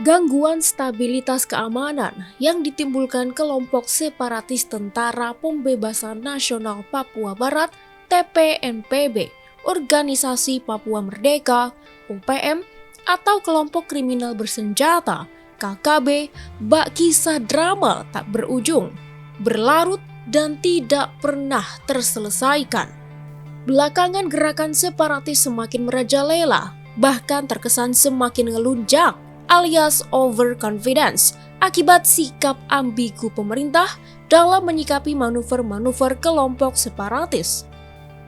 Gangguan stabilitas keamanan yang ditimbulkan kelompok separatis Tentara Pembebasan Nasional Papua Barat (TPNPB), Organisasi Papua Merdeka (OPM), atau kelompok kriminal bersenjata KKB, bak kisah drama tak berujung, berlarut dan tidak pernah terselesaikan. Belakangan gerakan separatis semakin merajalela, bahkan terkesan semakin ngelunjak alias overconfidence akibat sikap ambigu pemerintah dalam menyikapi manuver-manuver kelompok separatis.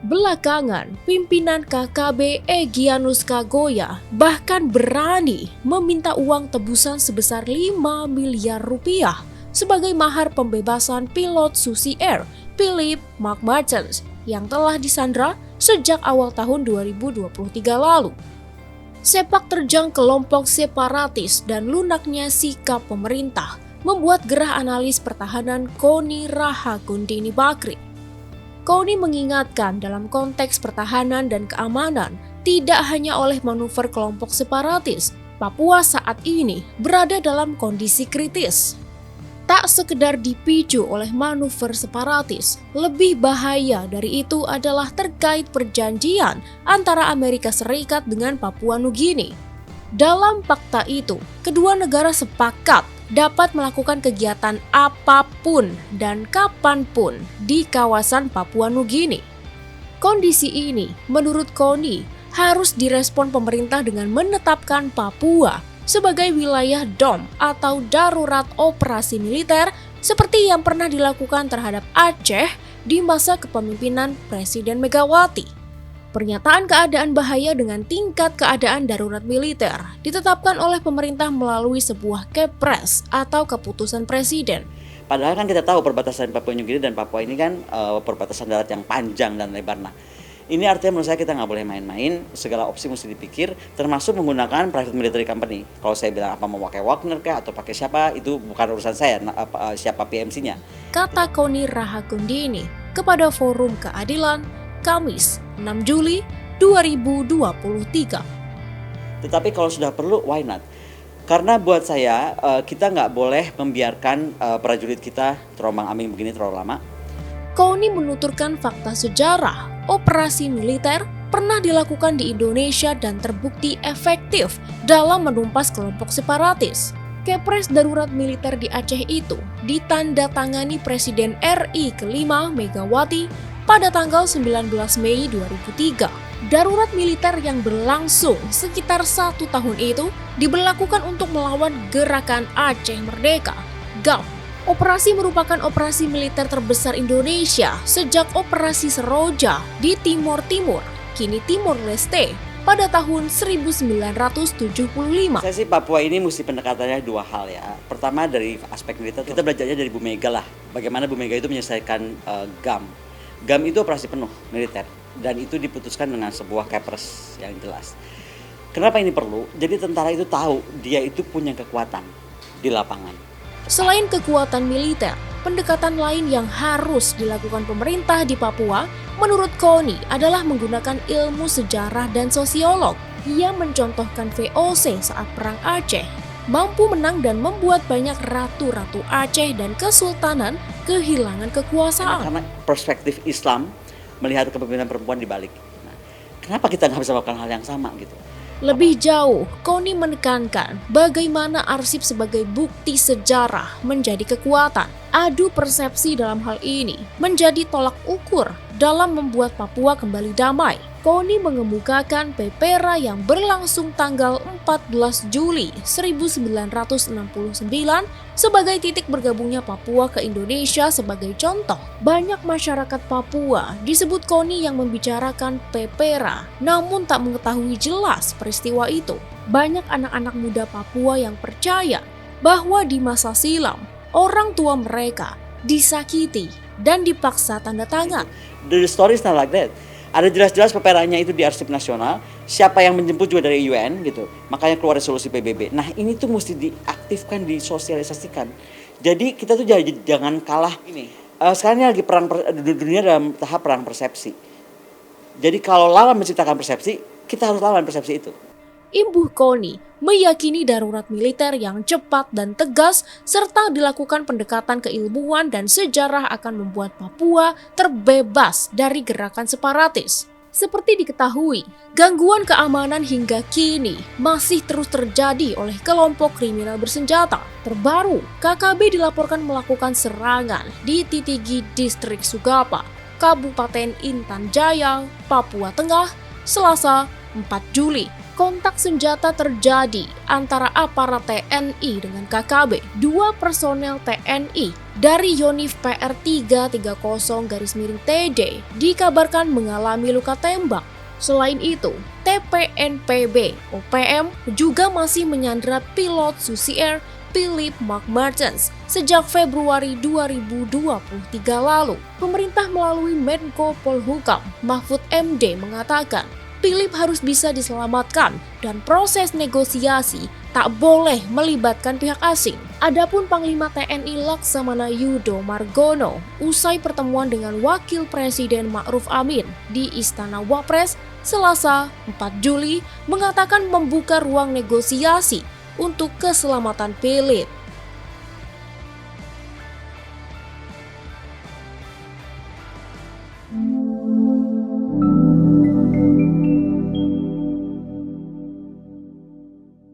Belakangan, pimpinan KKB Egyanus Kagoya bahkan berani meminta uang tebusan sebesar 5 miliar rupiah sebagai mahar pembebasan pilot Susi Air, Philip McMartens, yang telah disandra sejak awal tahun 2023 lalu. Sepak terjang kelompok separatis dan lunaknya sikap pemerintah membuat gerah analis pertahanan Koni Rahakundini Bakri. Koni mengingatkan dalam konteks pertahanan dan keamanan tidak hanya oleh manuver kelompok separatis, Papua saat ini berada dalam kondisi kritis. Tak sekedar dipicu oleh manuver separatis, lebih bahaya dari itu adalah terkait perjanjian antara Amerika Serikat dengan Papua Nugini. Dalam fakta itu, kedua negara sepakat dapat melakukan kegiatan apapun dan kapanpun di kawasan Papua Nugini. Kondisi ini, menurut Koni, harus direspon pemerintah dengan menetapkan Papua sebagai wilayah DOM atau Darurat Operasi Militer seperti yang pernah dilakukan terhadap Aceh di masa kepemimpinan Presiden Megawati. Pernyataan keadaan bahaya dengan tingkat keadaan darurat militer ditetapkan oleh pemerintah melalui sebuah Kepres atau keputusan Presiden. Padahal kan kita tahu perbatasan Papua Nugini dan Papua ini kan perbatasan darat yang panjang dan lebar. Nah, ini artinya menurut saya kita nggak boleh main-main, segala opsi mesti dipikir, termasuk menggunakan private military company. Kalau saya bilang apa mau pakai Wagner kah atau pakai siapa, itu bukan urusan saya, siapa PMC-nya. Kata Koni Rahakundini kepada Forum Keadilan, Kamis 6 Juli 2023. Tetapi kalau sudah perlu, why not? Karena buat saya, kita nggak boleh membiarkan prajurit kita terombang-ambing begini terlalu lama. Koni menuturkan fakta sejarah. Operasi militer pernah dilakukan di Indonesia dan terbukti efektif dalam menumpas kelompok separatis. Kepres darurat militer di Aceh itu ditandatangani Presiden RI kelima Megawati pada tanggal 19 Mei 2003. Darurat militer yang berlangsung sekitar 1 tahun itu diberlakukan untuk melawan Gerakan Aceh Merdeka, GAM. Operasi merupakan operasi militer terbesar Indonesia sejak Operasi Seroja di Timor Timur, kini Timor Leste, pada tahun 1975. Saya sih Papua ini mesti pendekatannya dua hal ya. Pertama dari aspek militer, kita belajarnya dari Bu Mega lah. Bagaimana Bu Mega itu menyelesaikan GAM. GAM itu operasi penuh militer dan itu diputuskan dengan sebuah Kepres yang jelas. Kenapa ini perlu? Jadi tentara itu tahu dia itu punya kekuatan di lapangan. Selain kekuatan militer, pendekatan lain yang harus dilakukan pemerintah di Papua menurut Koni adalah menggunakan ilmu sejarah dan sosiolog. Ia mencontohkan VOC saat Perang Aceh, mampu menang dan membuat banyak ratu-ratu Aceh dan kesultanan kehilangan kekuasaan. Karena perspektif Islam melihat kepemimpinan perempuan di balik. Nah, kenapa kita nggak bisa melakukan hal yang sama gitu? Lebih jauh, Koni menekankan bagaimana arsip sebagai bukti sejarah menjadi kekuatan. Adu persepsi dalam hal ini menjadi tolak ukur dalam membuat Papua kembali damai. Koni mengemukakan PEPERA yang berlangsung tanggal 14 Juli 1969 sebagai titik bergabungnya Papua ke Indonesia sebagai contoh. Banyak masyarakat Papua disebut Koni yang membicarakan PEPERA, namun tak mengetahui jelas peristiwa itu. Banyak anak-anak muda Papua yang percaya bahwa di masa silam, orang tua mereka disakiti dan dipaksa tanda tangan. The story is not like that. Ada jelas-jelas peperanya itu di arsip nasional, siapa yang menjemput juga dari UN gitu. Makanya keluar resolusi PBB. Nah, ini tuh mesti diaktifkan, disosialisasikan. Jadi kita tuh jangan kalah ini. Sekarang ini lagi dunia dalam tahap perang persepsi. Jadi kalau lawan menciptakan persepsi, kita harus lawan persepsi itu. Imbuh Koni meyakini darurat militer yang cepat dan tegas serta dilakukan pendekatan keilmuan dan sejarah akan membuat Papua terbebas dari gerakan separatis. Seperti diketahui, gangguan keamanan hingga kini masih terus terjadi oleh kelompok kriminal bersenjata. Terbaru, KKB dilaporkan melakukan serangan di Titigi Distrik Sugapa, Kabupaten Intan Jaya, Papua Tengah, Selasa 4 Juli. Kontak senjata terjadi antara aparat TNI dengan KKB. 2 personel TNI dari Yonif PR 330-TD dikabarkan mengalami luka tembak. Selain itu, TPNPB OPM juga masih menyandra pilot Susi Air Philip McMartens sejak Februari 2023 lalu. Pemerintah melalui Menko Polhukam Mahfud MD mengatakan Philip harus bisa diselamatkan dan proses negosiasi tak boleh melibatkan pihak asing. Adapun Panglima TNI Laksamana Yudo Margono usai pertemuan dengan Wakil Presiden Ma'ruf Amin di Istana Wapres Selasa 4 Juli mengatakan membuka ruang negosiasi untuk keselamatan Philip.